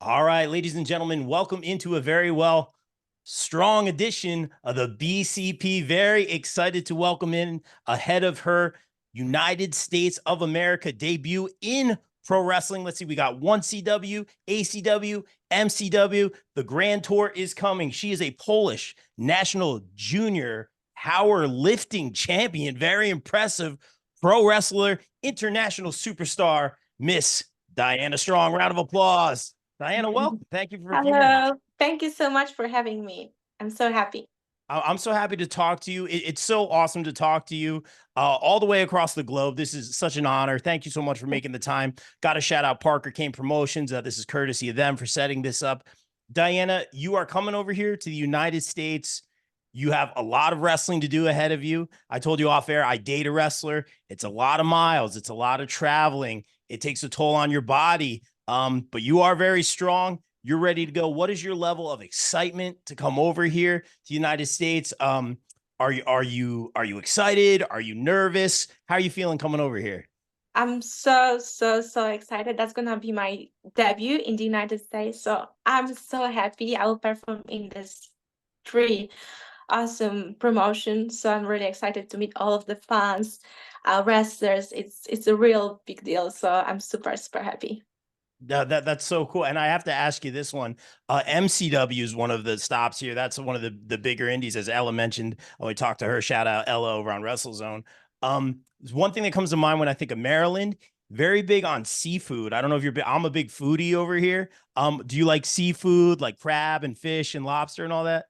All right, ladies and gentlemen, welcome into a very strong edition of the BCP. Very excited to welcome in ahead of her United States of America debut in pro wrestling. Let's see, we got OneCW, ACW, MCW. The Grand Tour is coming. She is a Polish national junior powerlifting champion. Very impressive pro wrestler, international superstar, Miss Diana Strong. Round of applause. Diana, welcome. Thank you for being here. Hello. Thank you so much for having me. I'm so happy. I'm so happy to talk to you. It's so awesome to talk to you all the way across the globe. This is such an honor. Thank you so much for making the time. Got to shout out Parker Kane Promotions. This is courtesy of them for setting this up. Diana, you are coming over here to the United States. You have a lot of wrestling to do ahead of you. I told you off air, I date a wrestler. It's a lot of miles. It's a lot of traveling. It takes a toll on your body. But you are very strong. You're ready to go. What is your level of excitement to come over here to the United States? Are you excited? Are you nervous? How are you feeling coming over here? I'm so excited. That's gonna be my debut in the United States. So I'm so happy. I will perform in this three awesome promotion. So I'm really excited to meet all of the fans, wrestlers. It's a real big deal. So I'm super happy. That's so cool. And I have to ask you this one. MCW is one of the stops here. That's one of the bigger indies, as Ella mentioned. Oh, we talked to her. Shout out Ella over on WrestleZone. One thing that comes to mind when I think of Maryland, very big on seafood. I don't know if you're big. I'm a big foodie over here. Do you like seafood, like crab and fish and lobster and all that?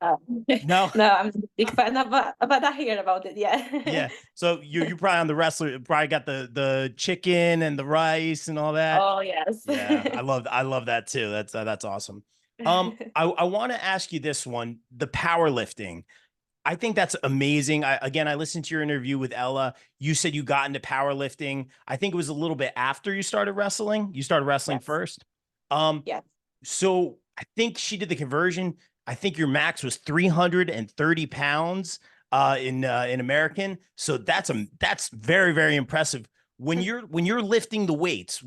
No. No, I'm a big fan of, but I hear about it. Yeah. Yeah. So you probably on the wrestler, probably got the chicken and the rice and all that. Oh yes. Yeah, I love that too. That's awesome. I want to ask you this one, the powerlifting. I think that's amazing. I listened to your interview with Ella. You said you got into powerlifting. I think it was a little bit after you started wrestling. You started wrestling Yes. first. Yes. So I think she did the conversion. I think your max was 330 pounds in American. So that's very impressive. When you're lifting the weights,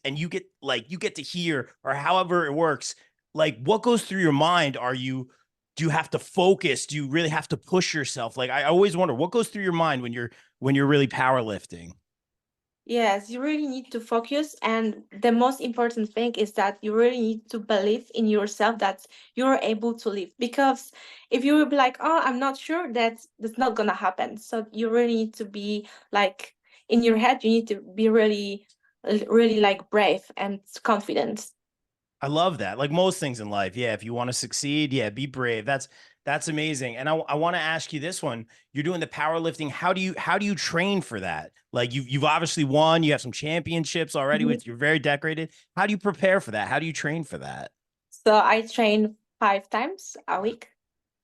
and you get to hear, or however it works, like what goes through your mind? Do you have to focus? Do you really have to push yourself? Like I always wonder what goes through your mind when you're really powerlifting. Yes, you really need to focus. And the most important thing is that you really need to believe in yourself that you're able to live. Because if you will be like, oh, I'm not sure, that's not gonna happen. So you really need to be like in your head, you need to be really like brave and confident. I love that. Like most things in life. Yeah. If you want to succeed, yeah, be brave. That's amazing. And I want to ask you this one. You're doing the powerlifting. How do you train for that? Like you've obviously won, you have some championships already Mhm. with you're very decorated. How do you prepare for that? How do you train for that? So I train 5 times a week.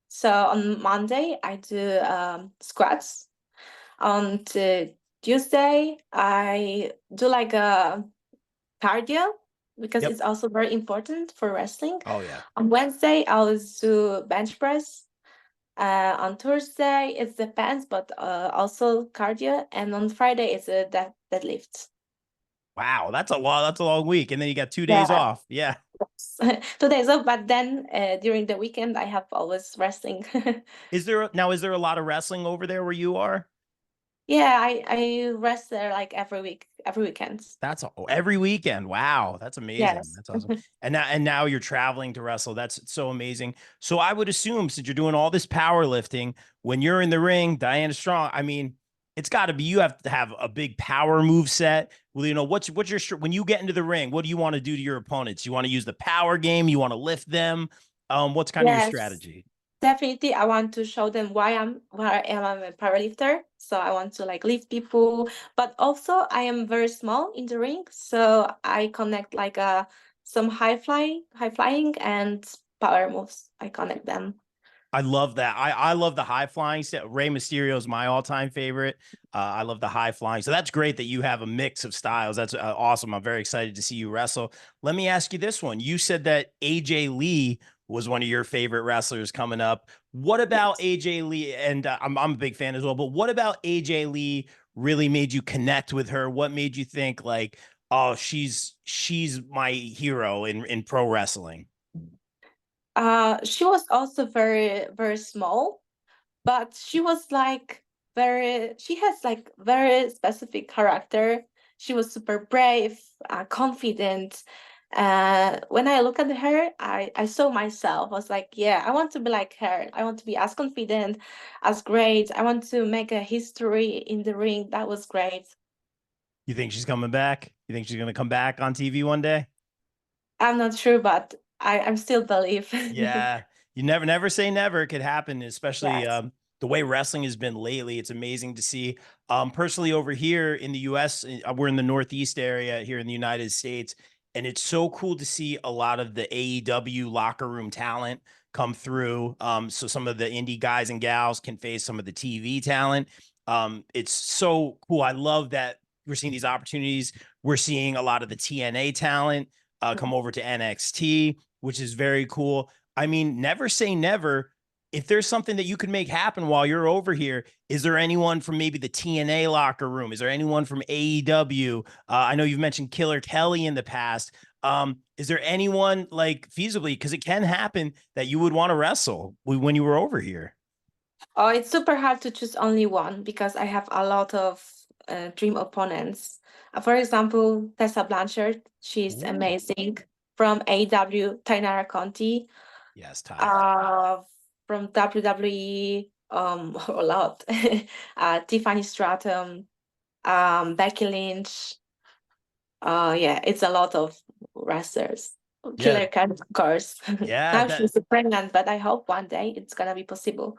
So on Monday, I do squats. On Tuesday, I do like a cardio because Yep. it's also very important for wrestling. Oh yeah. On Wednesday, I'll do bench press. On Thursday, it depends, but also cardio. And on Friday, it's a deadlift. Wow, that's a lot. That's a long week. And then you got 2 days Yeah, off. Yeah. 2 days off, but then during the weekend, I have always wrestling. Is there a lot of wrestling over there where you are? Yeah, I rest there like every week, every weekend. Every weekend. Wow, that's amazing. Yes. That's awesome. And now you're traveling to wrestle. That's so amazing. So I would assume since you're doing all this powerlifting, when you're in the ring, Diana Strong, I mean, it's got to be you have to have a big power move set. Well, what's your when you get into the ring, what do you want to do to your opponents? You want to use the power game, you want to lift them. What's kind of your Yes, strategy? definitely. I want to show them why I am a powerlifter. So I want to like lift people, but also I am very small in the ring, so I connect like some high flying and power moves. I connect them. I love that. I love the high flying set. Rey Mysterio is my all-time favorite. I love the high flying. So that's great that you have a mix of styles. That's awesome. I'm very excited to see you wrestle. Let me ask you this one. You said that AJ Lee was one of your favorite wrestlers coming up. What about Yes. AJ Lee? And I'm a big fan as well, but what about AJ Lee really made you connect with her? What made you think like, Oh, she's my hero in pro wrestling. She was also very, very small, but she was like she has like very specific character. She was super brave, confident. When I look at her, I saw myself. I was like, yeah, I want to be like her. I want to be as confident, as great. I want to make a history in the ring. That was great. You think she's coming back? You think she's going to come back on TV one day? I'm not sure, but I'm still believe. Yeah, you never say never. It could happen, especially Yes. the way wrestling has been lately. It's amazing to see. Personally, over here in the U.S., we're in the Northeast area here in the United States, and it's so cool to see a lot of the AEW locker room talent come through. So some of the indie guys and gals can face some of the TV talent. It's so cool. I love that we're seeing these opportunities. We're seeing a lot of the TNA talent come over to NXT, which is very cool. I mean, never say never. If there's something that you could make happen while you're over here, is there anyone from maybe the TNA locker room? Is there anyone from AEW? I know you've mentioned Killer Kelly in the past. Is there anyone like feasibly, because it can happen, that you would want to wrestle when you were over here? Oh, it's super hard to choose only one because I have a lot of dream opponents. For example, Tessa Blanchard, she's Ooh. amazing. From AEW, Tainara Conti. Yes, Ty. Uh, from WWE, a lot. Tiffany Stratton, Becky Lynch. Yeah, it's a lot of wrestlers. Yeah, Killer Cat, of course. yeah. Now That she's pregnant, but I hope one day it's gonna be possible.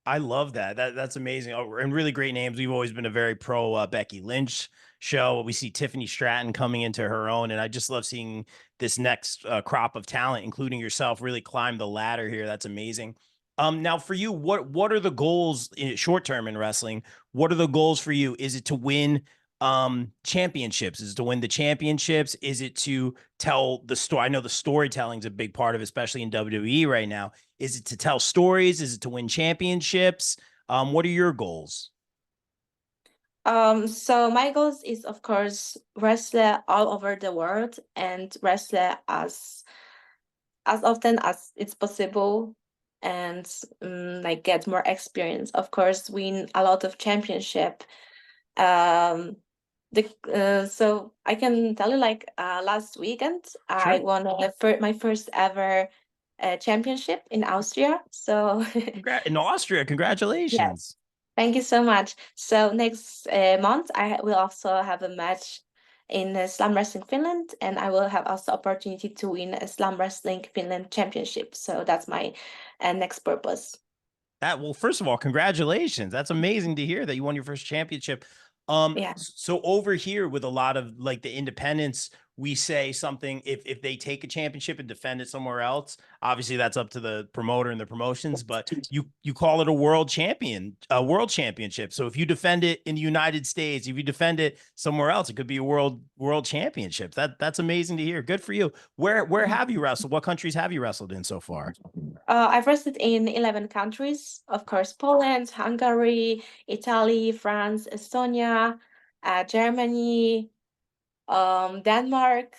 I love that. That's amazing. Oh, and really great names. We've always been a very pro Becky Lynch show. We see Tiffany Stratton coming into her own, and I just love seeing this next crop of talent, including yourself, really climb the ladder here. That's amazing. Now for you, what are the goals in short term in wrestling? What are the goals for you? Is it to win championships? Is it to win the championships? Is it to tell the story? I know the storytelling is a big part of it, especially in WWE right now. Is it to tell stories? Is it to win championships? What are your goals? So my goals is of course wrestler all over the world and wrestler as often as it's possible and like get more experience. Of course, win a lot of championship. Um, so I can tell you like last weekend I Sure. won my first ever championship in Austria. So In Austria, yes. congratulations. Thank you so much. So next month, I will also have a match in Slam Wrestling Finland, and I will have also opportunity to win a Slam Wrestling Finland championship. So that's my next purpose. Well, first of all, congratulations. That's amazing to hear that you won your first championship. Yeah. So over here with a lot of like the independents, we say something if they take a championship and defend it somewhere else, obviously that's up to the promoter and the promotions, but you call it a world championship. So if you defend it in the United States, if you defend it somewhere else, it could be a world championship. That's amazing to hear. Good for you. Where have you wrestled? What countries have you wrestled in so far? I've wrestled in 11 countries, of course, Poland, Hungary, Italy, France, Estonia, Germany, Denmark,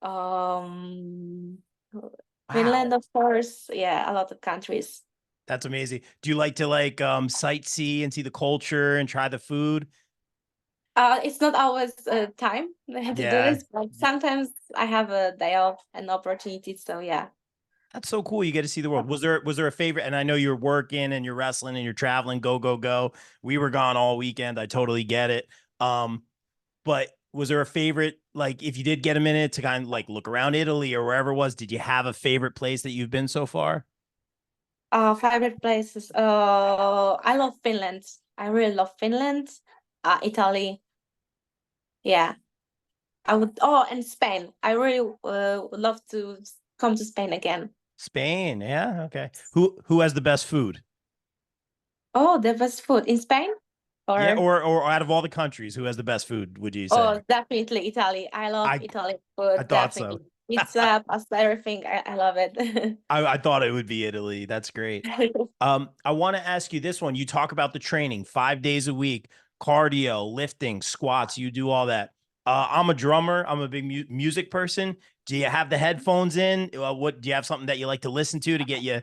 um, Finland, Wow. of course. Yeah, a lot of countries. That's amazing. Do you like to like sightsee and see the culture and try the food? It's not always time to do Yeah. this, but sometimes I have a day off and opportunity. So yeah. That's so cool. You get to see the world. Was there a favorite? And I know you're working and you're wrestling and you're traveling, go, go, go. We were gone all weekend. I totally get it. But was there a favorite, like if you did get a minute to kind of like look around Italy or wherever it was, did you have a favorite place that you've been so far? Favorite places. I love Finland. I really love Finland. Italy. Yeah. I would. Oh, and Spain. I really would love to come to Spain again. Spain. Yeah. Okay. Who has the best food? Oh, the best food in Spain, Yeah, or or out of all the countries, who has the best food, would you say? oh, definitely Italy. I love I Italian I food. thought so. Definitely pizza, pasta, everything. I love it. I thought it would be Italy. That's great. I want to ask you this one. You talk about the training 5 days a week, cardio, lifting, squats, you do all that. I'm a drummer. I'm a big music person. Do you have the headphones in? What do you have something that you like to listen to get you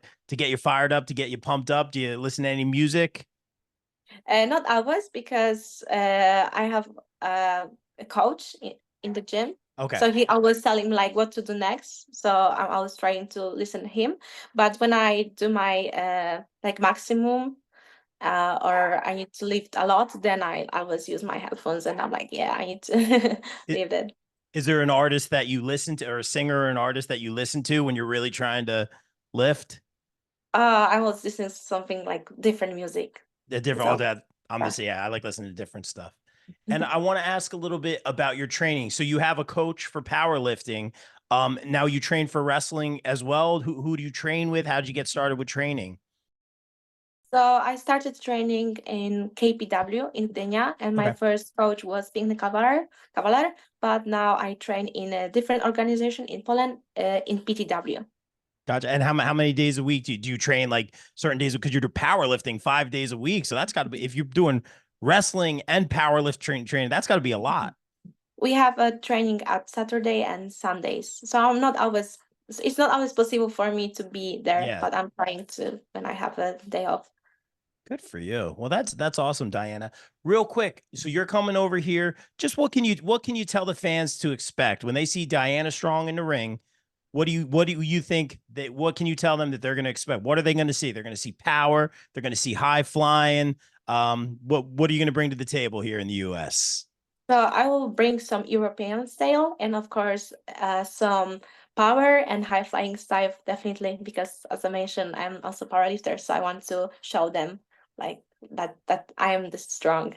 fired up, to get you pumped up? Do you listen to any music? Not always, because I have a coach in the gym. Okay. So he always telling me like what to do next. So I'm always trying to listen to him. But when I do my like maximum or I need to lift a lot, then I always use my headphones and I'm like, yeah, I need to lift it. Is there an artist that you listen to, or a singer or an artist that you listen to when you're really trying to lift? I was listening to something like different music. The different, all So that. I'm yeah. just, yeah, I like listening to different stuff. And I want to ask a little bit about your training. So you have a coach for powerlifting. Now you train for wrestling as well. Who do you train with? How did you get started with training? So I started training in KPW in Gdynia, and my Okay. first coach was Piękny Kawaler, but now I train in a different organization in Poland, in PTW. Gotcha. And how many days a week do you train, like certain days? Because you're doing powerlifting 5 days a week. So that's got to be, if you're doing wrestling and powerlift training, that's got to be a lot. We have a training at Saturday and Sundays. So I'm not always, it's not always possible for me to be there, Yeah. but I'm trying to when I have a day off. Good for you. Well, that's awesome, Diana. Real quick, so you're coming over here. Just what can you tell the fans to expect when they see Diana Strong in the ring? What do you think that, what can you tell them that they're going to expect? What are they going to see? They're going to see power. They're going to see high flying. What are you going to bring to the table here in the US? So I will bring some European style and of course some power and high flying stuff, definitely, because as I mentioned, I'm also powerlifter, so I want to show them like that I am this strong.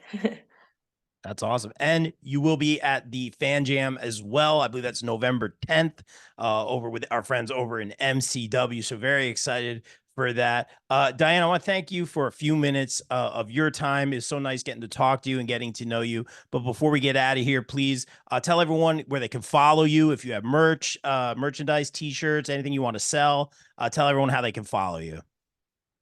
That's awesome. And you will be at the Fan Jam as well. I believe that's November 10th, over with our friends over in MCW. So very excited for that. Diana, I want to thank you for a few minutes of your time. It's so nice getting to talk to you and getting to know you. But before we get out of here, please tell everyone where they can follow you. If you have merch, merchandise, t-shirts, anything you want to sell, tell everyone how they can follow you.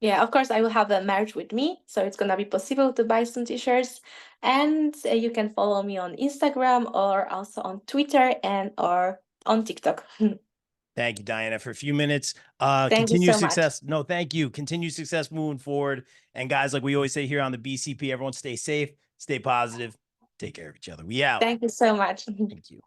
Yeah, of course, I will have a merch with me, so it's gonna be possible to buy some t-shirts, and you can follow me on Instagram or also on Twitter and or on TikTok. Thank you, Diana, for a few minutes. Thank you Continue so much. success. No, thank you. Continue success moving forward. And guys, like we always say here on the BCP, everyone stay safe, stay positive, take care of each other. We out. Thank you so much. Thank you.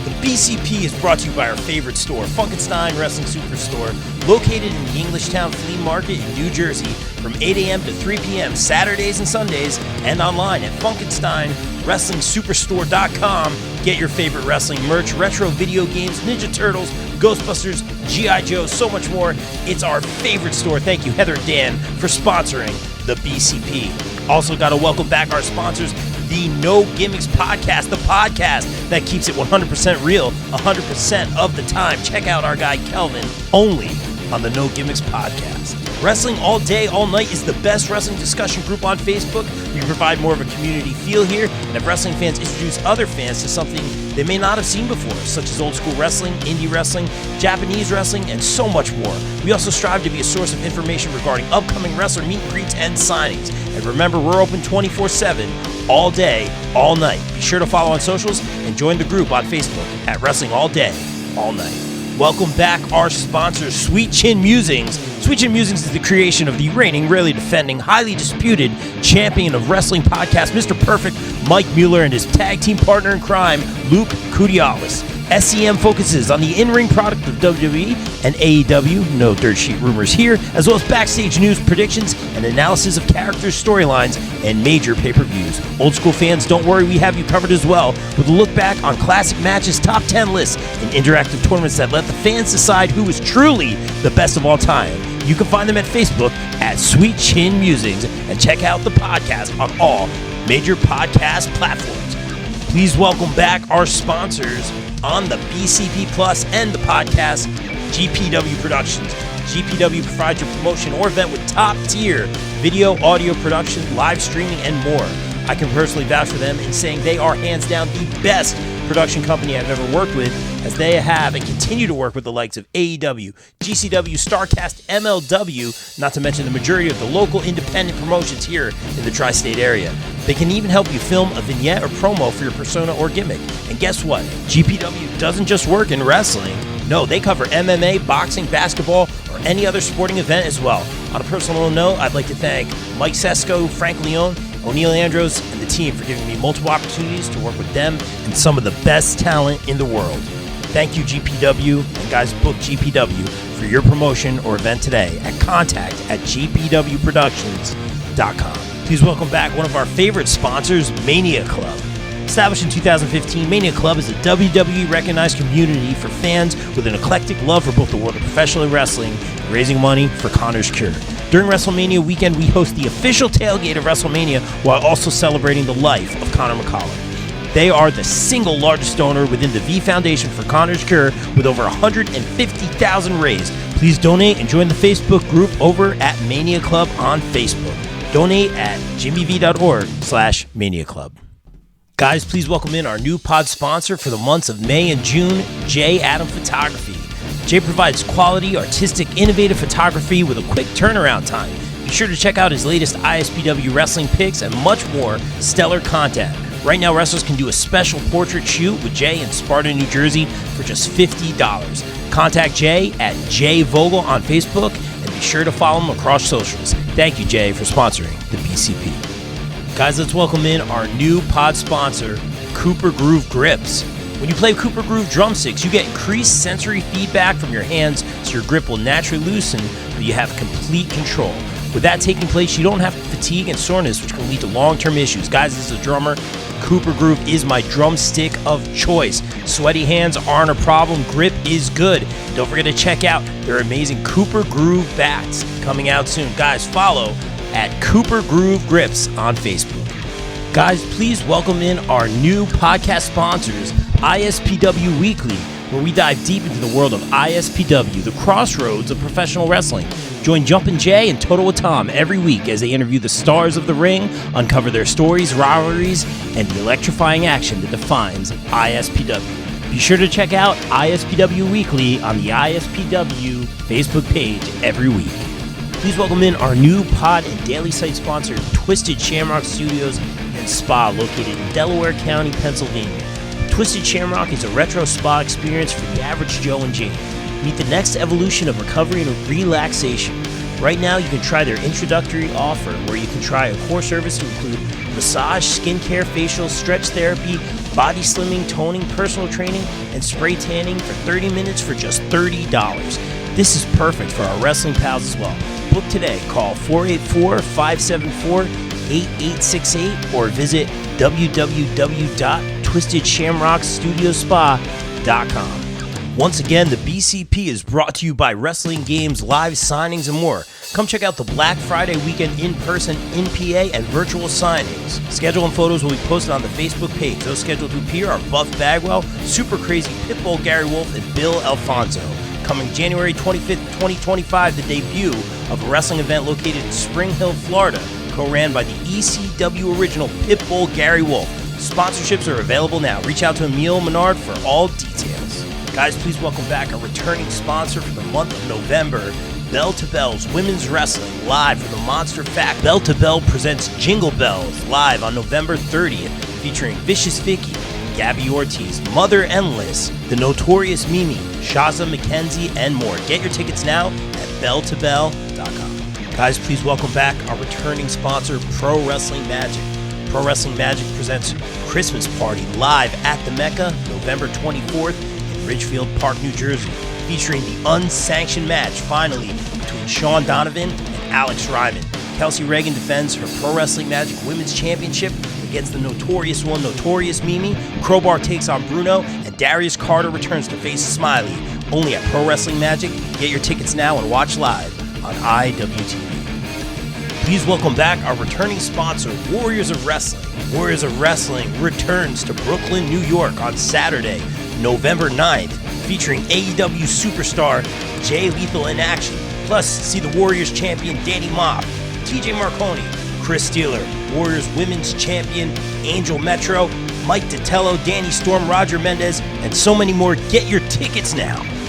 The BCP is brought to you by our favorite store, Funkenstein Wrestling Superstore, located in the Englishtown Flea Market in New Jersey from 8 a.m. to 3 p.m. Saturdays and Sundays, and online at FunkensteinWrestlingSuperstore.com. Get your favorite wrestling merch, retro video games, Ninja Turtles, Ghostbusters, G.I. Joe, so much more. It's our favorite store. Thank you, Heather and Dan, for sponsoring the BCP. Also got to welcome back our sponsors, the No Gimmicks Podcast, the podcast that keeps it 100% real 100% of the time. Check out our guy Kelvin, only on the No Gimmicks Podcast. Wrestling All Day, All Night is the best wrestling discussion group on Facebook. We provide more of a community feel here, and have wrestling fans introduce other fans to something they may not have seen before, such as old school wrestling, indie wrestling, Japanese wrestling, and so much more. We also strive to be a source of information regarding upcoming wrestler meet and greets and signings. And remember, we're open 24/7, all day, all night. Be sure to follow on socials and join the group on Facebook at Wrestling All Day, All Night. Welcome back our sponsors, Sweet Chin Musings. Sweet Chin Musings is the creation of the reigning, rarely defending, highly disputed champion of wrestling podcast, Mr. Perfect, Mike Mueller, and his tag team partner in crime, Luke Kudialis. SCM focuses on the in-ring product of WWE and AEW, no dirt sheet rumors here, as well as backstage news, predictions, and analysis of characters, storylines, and major pay-per-views. Old school fans, don't worry, we have you covered as well, with a look back on classic matches, top 10 lists, and interactive tournaments that let the fans decide who is truly the best of all time. You can find them at Facebook at Sweet Chin Musings, and check out the podcast on all major podcast platforms. Please welcome back our sponsors on the BCP Plus and the podcast, GPW Productions. GPW provides your promotion or event with top-tier video, audio production, live streaming, and more. I can personally vouch for them in saying they are hands down the best production company I've ever worked with, as they have and continue to work with the likes of AEW, GCW, StarCast, MLW, not to mention the majority of the local independent promotions here in the tri-state area. They can even help you film a vignette or promo for your persona or gimmick. And guess what? GPW doesn't just work in wrestling. No, they cover MMA, boxing, basketball, or any other sporting event as well. On a personal note, I'd like to thank Mike Sesko, Frank León, Oneil Andrews, and the team for giving me multiple opportunities to work with them and some of the best talent in the world. Thank you, GPW, and guys, book GPW for your promotion or event today at contact@gpwproductions.com. Please welcome back one of our favorite sponsors, Mania Club. Established in 2015, Mania Club is a WWE-recognized community for fans with an eclectic love for both the world of professional wrestling and raising money for Connor's Cure. During WrestleMania weekend, we host the official tailgate of WrestleMania while also celebrating the life of Conor McCallum. They are the single largest donor within the V Foundation for Connor's Cure, with over 150,000 raised. Please donate and join the Facebook group over at Mania Club on Facebook. Donate at jimmyv.org/Mania Club. Guys, please welcome in our new pod sponsor for the months of May and June, J. Adam Photography. Jay provides quality, artistic, innovative photography with a quick turnaround time. Be sure to check out his latest ISPW wrestling pics and much more stellar content. Right now, wrestlers can do a special portrait shoot with Jay in Sparta, New Jersey for just $50. Contact Jay at Jay Vogel on Facebook and be sure to follow him across socials. Thank you, Jay, for sponsoring the BCP. Guys, let's welcome in our new pod sponsor, Cooper Groove Grips. When you play Cooper Groove drumsticks, you get increased sensory feedback from your hands, so your grip will naturally loosen, but you have complete control. With that taking place, you don't have fatigue and soreness, which can lead to long-term issues. Guys, as a drummer, Cooper Groove is my drumstick of choice. Sweaty hands aren't a problem. Grip is good. Don't forget to check out their amazing Cooper Groove bats coming out soon. Guys, follow at Cooper Groove Grips on Facebook. Guys, please welcome in our new podcast sponsors, ISPW Weekly, where we dive deep into the world of ISPW, the crossroads of professional wrestling. Join Jumpin' Jay and Total with Tom every week as they interview the stars of the ring, uncover their stories, rivalries, and the electrifying action that defines ISPW. Be sure to check out ISPW Weekly on the ISPW Facebook page every week. Please welcome in our new pod and daily site sponsor, Twisted Shamrock Studios and Spa, located in Delaware County, Pennsylvania. Twisted Shamrock is a retro spa experience for the average Joe and Jane. Meet the next evolution of recovery and relaxation. Right now, you can try their introductory offer, where you can try a core service to include massage, skincare, facial, stretch therapy, body slimming, toning, personal training, and spray tanning for 30 minutes for just $30. This is perfect for our wrestling pals as well. Book today. Call 484-574-8868 or visit www.twistedshamrockstudiospa.com. Once again, the BCP is brought to you by Wrestling Games, live signings, and more. Come check out the Black Friday weekend in person, in PA, and virtual signings. Schedule and photos will be posted on the Facebook page. Those scheduled to appear are Buff Bagwell, Super Crazy Pitbull Gary Wolf, and Bill Alfonso. Coming January 25th, 2025, the debut of a wrestling event located in Spring Hill, Florida, co-ran by the ECW original Pitbull Gary Wolf. Sponsorships are available now. Reach out to Emil Menard for all details. Guys, please welcome back our returning sponsor for the month of November, Bell to Bells Women's Wrestling, live from the Monster Fact. Bell to Bell presents Jingle Bells, live on November 30th, featuring Vicious Vicky, Gabby Ortiz, Mother Endless, The Notorious Mimi, Shaza McKenzie, and more. Get your tickets now at belltobell.com. Guys, please welcome back our returning sponsor, Pro Wrestling Magic. Pro Wrestling Magic presents Christmas Party live at the Mecca, November 24th in Ridgefield Park, New Jersey, featuring the unsanctioned match, finally, between Sean Donovan and Alex Ryman. Kelsey Reagan defends her Pro Wrestling Magic Women's Championship against the Notorious One, Notorious Mimi. Crowbar takes on Bruno, and Darius Carter returns to face Smiley. Only at Pro Wrestling Magic. Get your tickets now and watch live on IWTV. Please welcome back our returning sponsor, Warriors of Wrestling. Warriors of Wrestling returns to Brooklyn, New York on Saturday, November 9th, featuring AEW superstar Jay Lethal in action. Plus, see the Warriors champion Danny Moff, TJ Marconi, Chris Steeler, Warriors Women's Champion, Angel Metro, Mike Detello, Danny Storm, Roger Mendez, and so many more. Get your tickets now